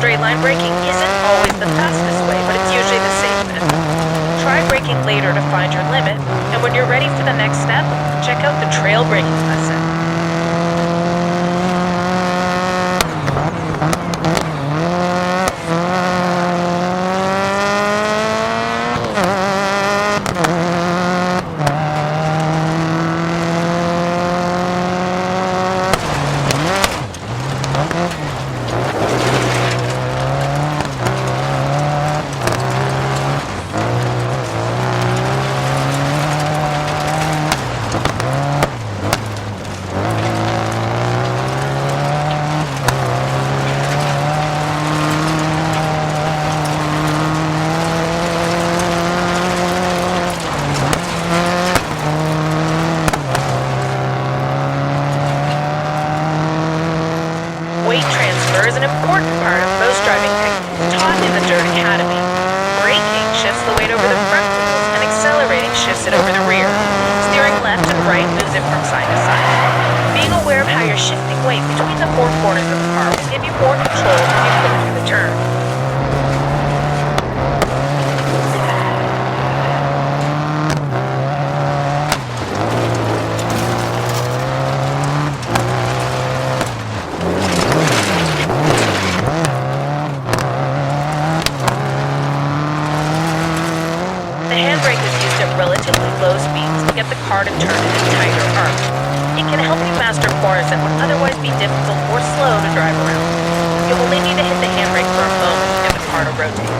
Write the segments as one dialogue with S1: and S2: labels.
S1: Straight line braking isn't always the fastest way, but it's usually the safest. Try braking later to find your limit, and when you're ready for the next step, check out the trail braking lesson. Weight transfer is an important part of most driving techniques taught in the Dirt Academy. Braking shifts the weight over the front wheels, and accelerating shifts it over the rear. Steering left and right moves it from side to side. Being aware of how you're shifting weight between the four corners of the car will give you more control when you go through the turn. Relatively low speeds to get the car to turn in a tighter arc. It can help you master corners that would otherwise be difficult or slow to drive around. You only need to hit the handbrake for a moment to get the car to rotate.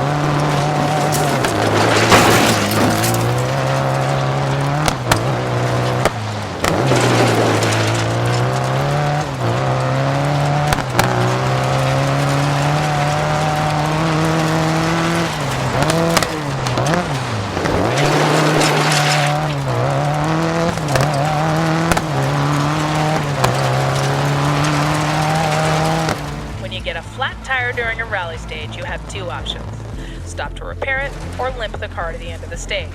S1: Get a flat tire during a rally stage, you have two options. Stop to repair it or limp the car to the end of the stage.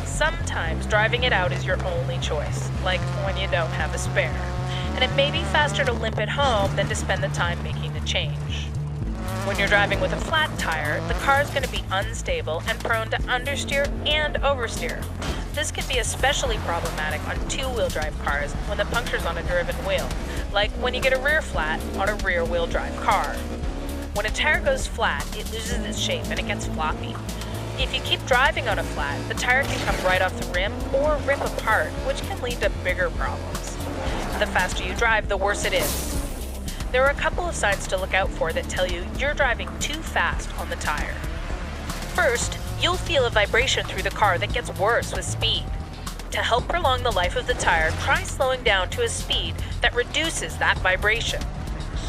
S1: Sometimes driving it out is your only choice, like when you don't have a spare. And it may be faster to limp it home than to spend the time making the change. When you're driving with a flat tire, the car is going to be unstable and prone to understeer and oversteer. This can be especially problematic on two-wheel drive cars when the puncture's on a driven wheel, like when you get a rear flat on a rear-wheel drive car. When a tire goes flat, it loses its shape and it gets floppy. If you keep driving on a flat, the tire can come right off the rim or rip apart, which can lead to bigger problems. The faster you drive, the worse it is. There are a couple of signs to look out for that tell you you're driving too fast on the tire. First, you'll feel a vibration through the car that gets worse with speed. To help prolong the life of the tire, try slowing down to a speed that reduces that vibration.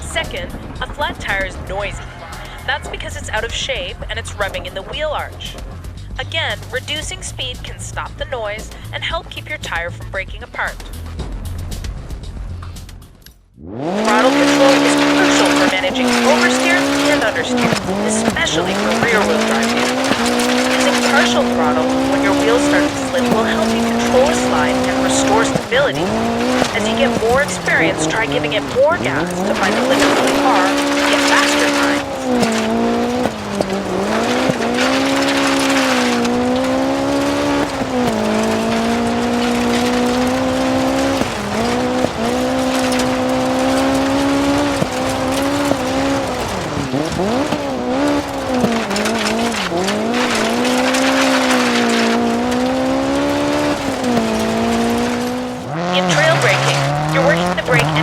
S1: Second, a flat tire is noisy. That's because it's out of shape and it's rubbing in the wheel arch. Again, reducing speed can stop the noise and help keep your tire from breaking apart. Throttle control is crucial for managing oversteer and understeer, especially for rear-wheel drive vehicles. Using partial throttle when your wheels start to slip will help you control a slide and restore stability. As you get more experience, try giving it more gas to find the limit of the car to get faster times.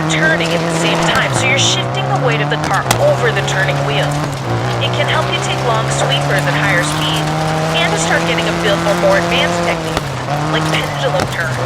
S1: Turning at the same time, so you're shifting the weight of the car over the turning wheel. It can help you take long sweepers at higher speed and to start getting a feel for more advanced techniques, like pendulum turns.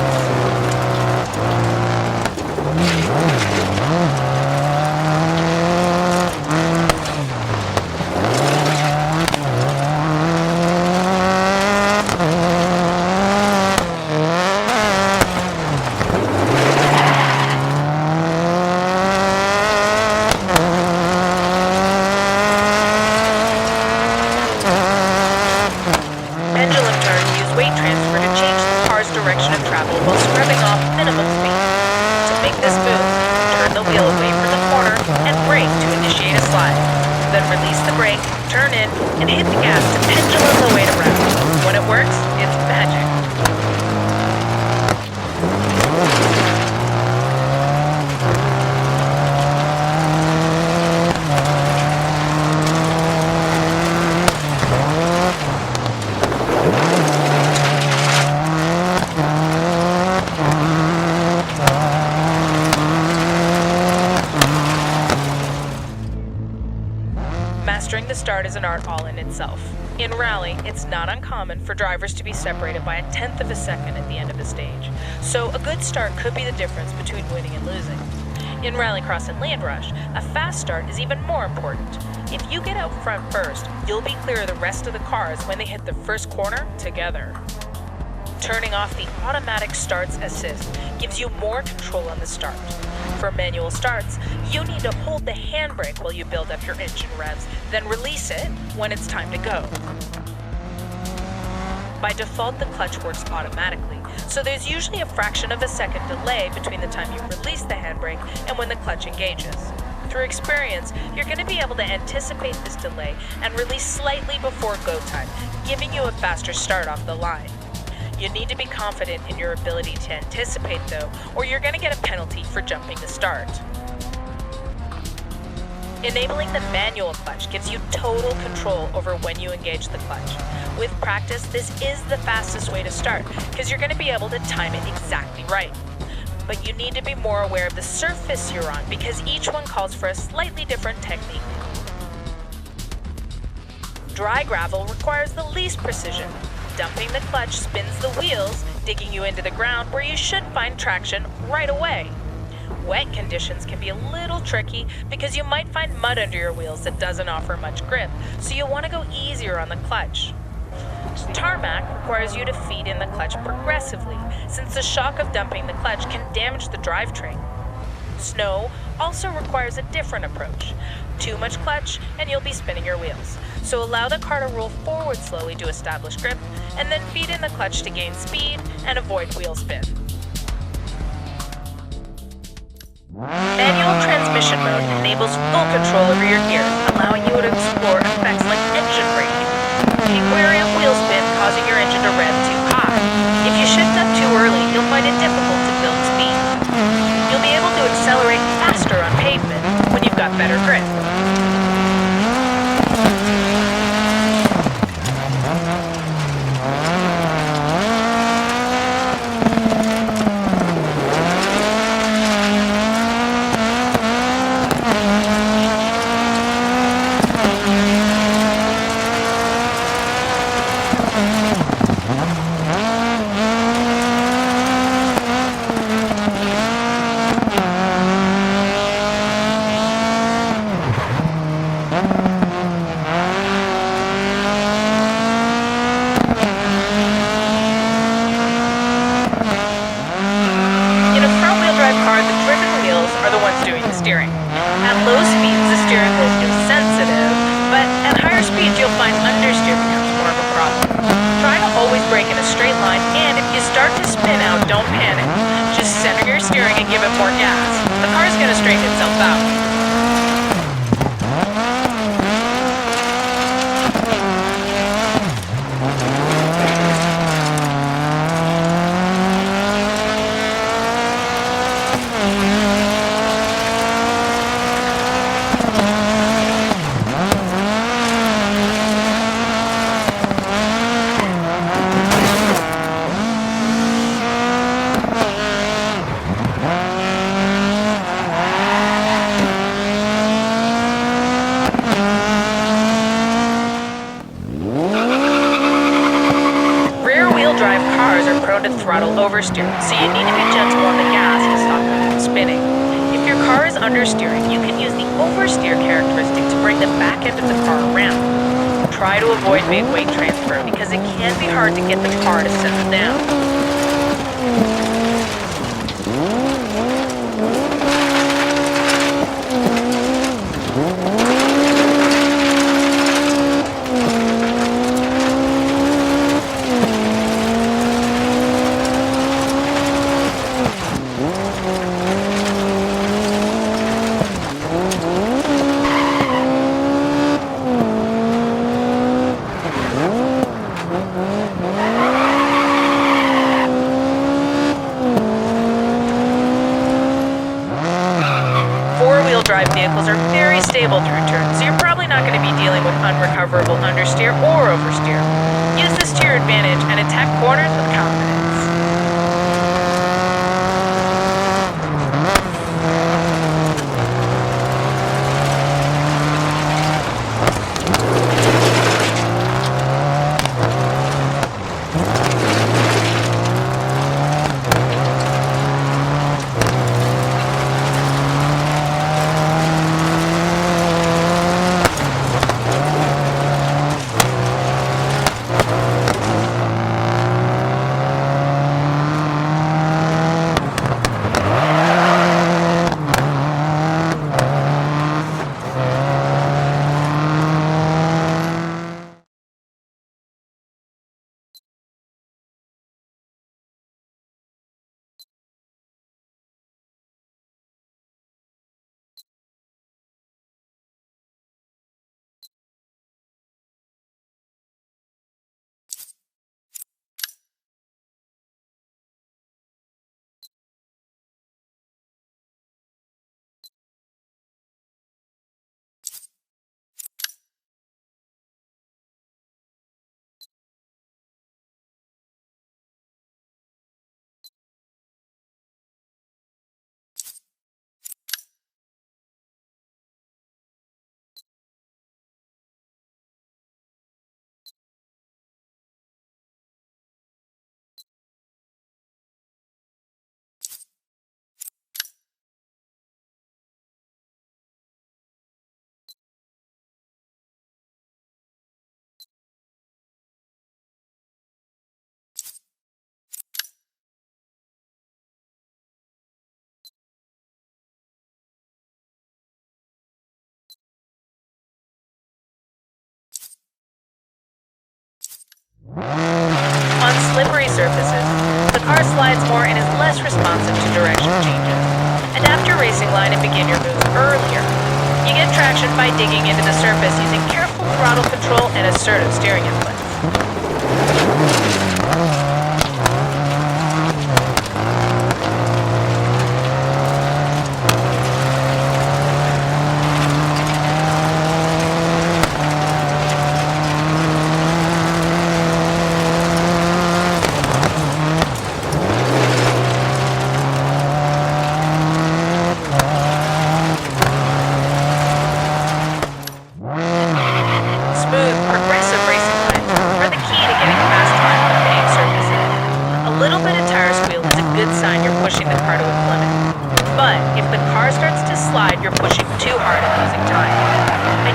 S1: Direction of travel while scrubbing off minimum speed. To make this move, turn the wheel away from the corner and brake to initiate a slide. Then release the brake, turn in, and hit the gas to pendulum the weight around. When it works, it's magic. Mastering the start is an art all in itself. In rally, it's not uncommon for drivers to be separated by 1/10 of a second at the end of a stage, so a good start could be the difference between winning and losing. In rallycross and landrush, a fast start is even more important. If you get out front first, you'll be clear of the rest of the cars when they hit the first corner together. Turning off the automatic starts assist gives you more control on the start. For manual starts, you need to hold the handbrake while you build up your engine revs, then release it when it's time to go. By default, the clutch works automatically, so there's usually a fraction of a second delay between the time you release the handbrake and when the clutch engages. Through experience, you're going to be able to anticipate this delay and release slightly before go time, giving you a faster start off the line. You need to be confident in your ability to anticipate though, or you're going to get a penalty for jumping the start. Enabling the manual clutch gives you total control over when you engage the clutch. With practice, this is the fastest way to start because you're going to be able to time it exactly right. But you need to be more aware of the surface you're on because each one calls for a slightly different technique. Dry gravel requires the least precision. Dumping the clutch spins the wheels, digging you into the ground where you should find traction right away. Wet conditions can be a little tricky because you might find mud under your wheels that doesn't offer much grip, so you'll want to go easier on the clutch. Tarmac requires you to feed in the clutch progressively, since the shock of dumping the clutch can damage the drivetrain. Snow also requires a different approach. Too much clutch and you'll be spinning your wheels. So allow the car to roll forward slowly to establish grip, and then feed in the clutch to gain speed and avoid wheel spin. Manual transmission mode enables full control over your gears, allowing you to explore effects like engine braking. Be wary of wheel spin causing your engine to rev too high. If you shift up too early, you'll find it difficult to build speed. You'll be able to accelerate faster on pavement when you've got better grip. Steering. At low speeds, the steering wheel feels sensitive, but at higher speeds, you'll find understeer becomes more of a problem. Try to always brake in a straight line, and if you start to spin out, don't panic. Just center your steering and give it more gas. The car's going to straighten itself out. Drive cars are prone to throttle oversteer, so you need to be gentle on the gas to stop them from spinning. If your car is understeering, you can use the oversteer characteristic to bring the back end of the car around. Try to avoid big weight transfer because it can be hard to get the car to settle down. very stable through turns, so you're probably not going to be dealing with unrecoverable understeer or oversteer. Use this to your advantage and attack corners with confidence. On slippery surfaces, the car slides more and is less responsive to direction changes. Adapt your racing line and begin your moves earlier. You get traction by digging into the surface using careful throttle control and assertive steering inputs.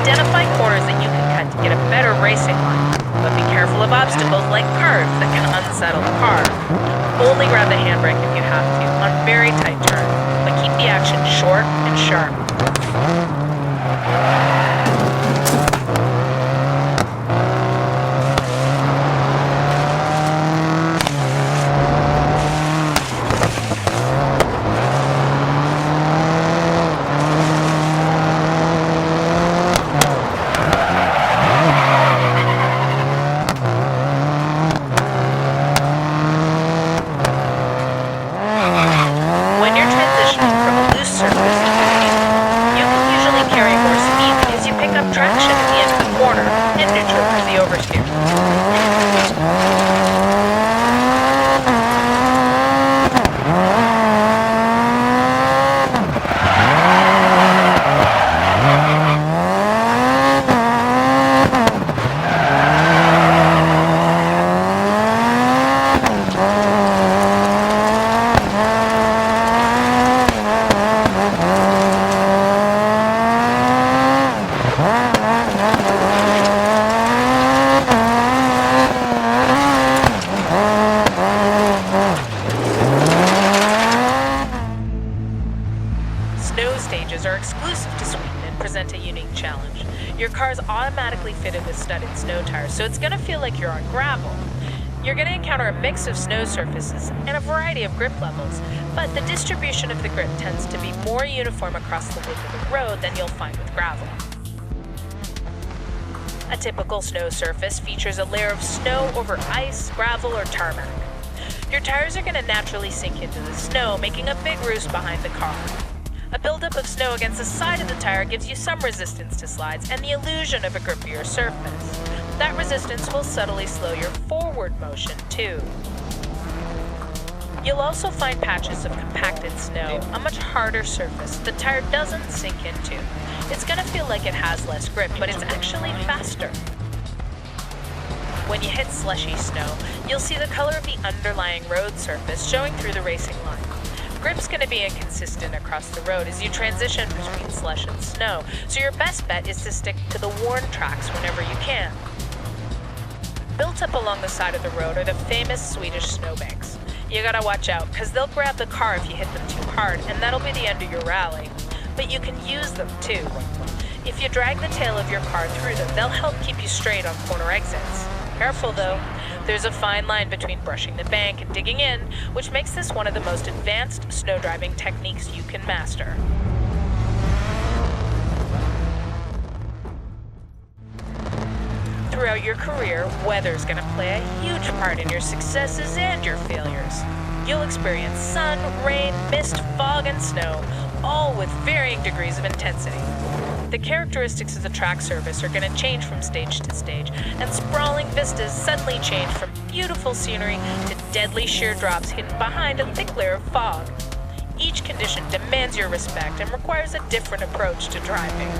S1: Identify corners that you can cut to get a better racing line, but be careful of obstacles like curves that can unsettle the car. Only grab the handbrake if you have to on very tight turns, but keep the action short and sharp. Are exclusive to Sweden and present a unique challenge. Your car is automatically fitted with studded snow tires, so it's going to feel like you're on gravel. You're going to encounter a mix of snow surfaces and a variety of grip levels, but the distribution of the grip tends to be more uniform across the width of the road than you'll find with gravel. A typical snow surface features a layer of snow over ice, gravel, or tarmac. Your tires are going to naturally sink into the snow, making a big roost behind the car. A buildup of snow against the side of the tire gives you some resistance to slides and the illusion of a grippier surface. That resistance will subtly slow your forward motion too. You'll also find patches of compacted snow, a much harder surface the tire doesn't sink into. It's going to feel like it has less grip, but it's actually faster. When you hit slushy snow, you'll see the color of the underlying road surface showing through the racing line. Grip's going to be inconsistent across the road as you transition between slush and snow, so your best bet is to stick to the worn tracks whenever you can. Built up along the side of the road are the famous Swedish snowbanks. You gotta watch out, because they'll grab the car if you hit them too hard, and that'll be the end of your rally. But you can use them too. If you drag the tail of your car through them, they'll help keep you straight on corner exits. Careful though, there's a fine line between brushing the bank and digging in, which makes this one of the most advanced snow driving techniques you can master. Throughout your career, weather's going to play a huge part in your successes and your failures. You'll experience sun, rain, mist, fog, and snow, all with varying degrees of intensity. The characteristics of the track surface are going to change from stage to stage, and sprawling vistas suddenly change from beautiful scenery to deadly sheer drops hidden behind a thick layer of fog. Each condition demands your respect and requires a different approach to driving.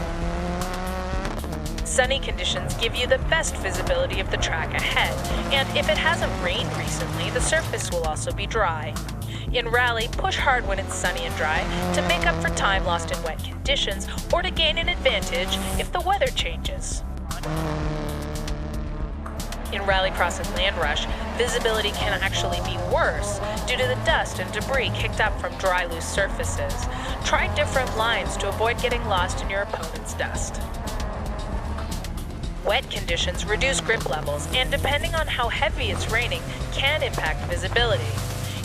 S1: Sunny conditions give you the best visibility of the track ahead, and if it hasn't rained recently, the surface will also be dry. In rally, push hard when it's sunny and dry to make up for time lost in wet conditions or to gain an advantage if the weather changes. In rallycross and landrush, visibility can actually be worse due to the dust and debris kicked up from dry, loose surfaces. Try different lines to avoid getting lost in your opponent's dust. Wet conditions reduce grip levels, and depending on how heavy it's raining, can impact visibility.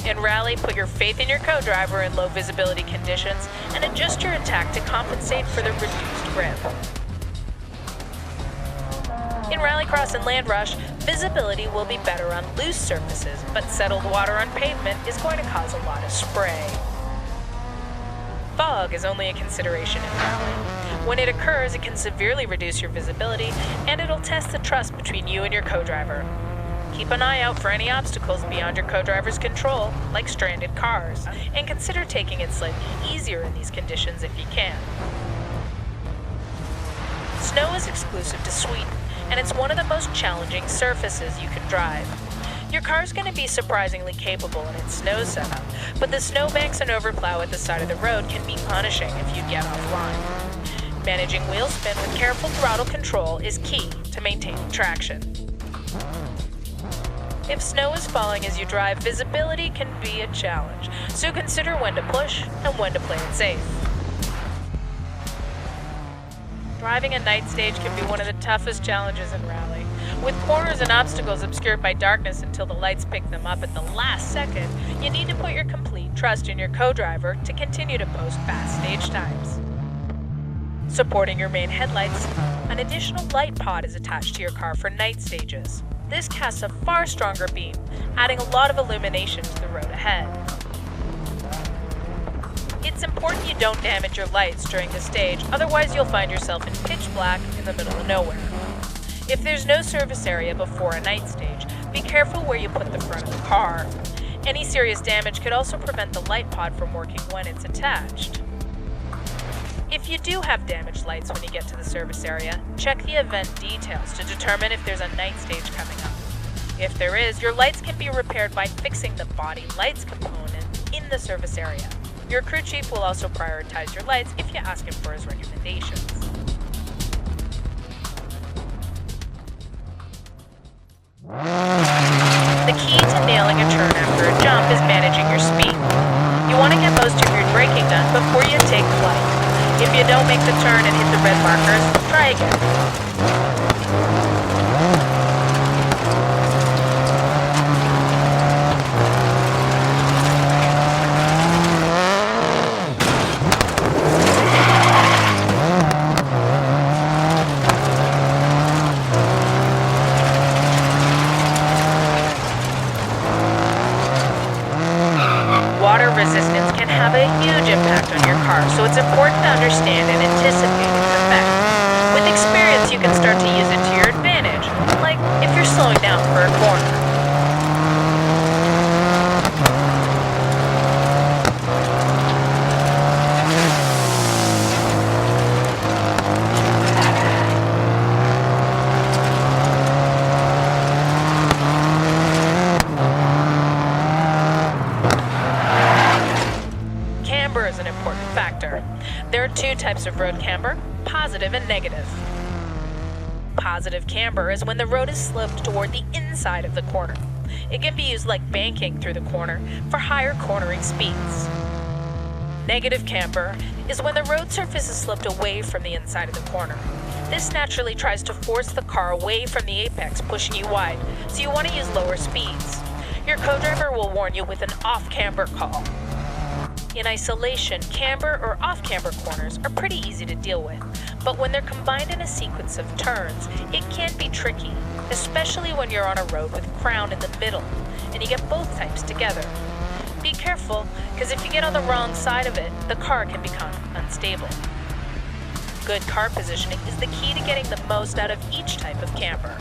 S1: In rally, put your faith in your co-driver in low visibility conditions and adjust your attack to compensate for the reduced grip. In rallycross and landrush, visibility will be better on loose surfaces, but settled water on pavement is going to cause a lot of spray. Fog is only a consideration in rally. When it occurs, it can severely reduce your visibility, and it'll test the trust between you and your co-driver. Keep an eye out for any obstacles beyond your co-driver's control, like stranded cars, and consider taking it slightly easier in these conditions if you can. Snow is exclusive to Sweden, and it's one of the most challenging surfaces you can drive. Your car's going to be surprisingly capable in its snow setup, but the snowbanks and overplow at the side of the road can be punishing if you get offline. Managing wheel spin with careful throttle control is key to maintaining traction. If snow is falling as you drive, visibility can be a challenge, so consider when to push and when to play it safe. Driving a night stage can be one of the toughest challenges in rally. With corners and obstacles obscured by darkness until the lights pick them up at the last second, you need to put your complete trust in your co-driver to continue to post fast stage times. Supporting your main headlights, an additional light pod is attached to your car for night stages. This casts a far stronger beam, adding a lot of illumination to the road ahead. It's important you don't damage your lights during the stage, otherwise you'll find yourself in pitch black in the middle of nowhere. If there's no service area before a night stage, be careful where you put the front of the car. Any serious damage could also prevent the light pod from working when it's attached. If you do have damaged lights when you get to the service area, check the event details to determine if there's a night stage coming up. If there is, your lights can be repaired by fixing the body lights component in the service area. Your crew chief will also prioritize your lights if you ask him for his recommendations. The key to nailing a turn after a jump is managing your speed. You want to get most of your braking done before you take flight. If you don't make the turn and hit the red markers, try again. Water resistance can have a huge impact on your car, so it's important to understand and anticipate its effects. With experience, you can start to use it to your advantage, like if you're slowing down for a corner. Camber is an important factor. There are two types of road camber, positive and negative. Positive camber is when the road is sloped toward the inside of the corner. It can be used like banking through the corner for higher cornering speeds. Negative camber is when the road surface is sloped away from the inside of the corner. This naturally tries to force the car away from the apex, pushing you wide, so you want to use lower speeds. Your co-driver will warn you with an off-camber call. In isolation, camber or off-camber corners are pretty easy to deal with, but when they're combined in a sequence of turns, it can be tricky, especially when you're on a road with crown in the middle, and you get both types together. Be careful, because if you get on the wrong side of it, the car can become unstable. Good car positioning is the key to getting the most out of each type of camber.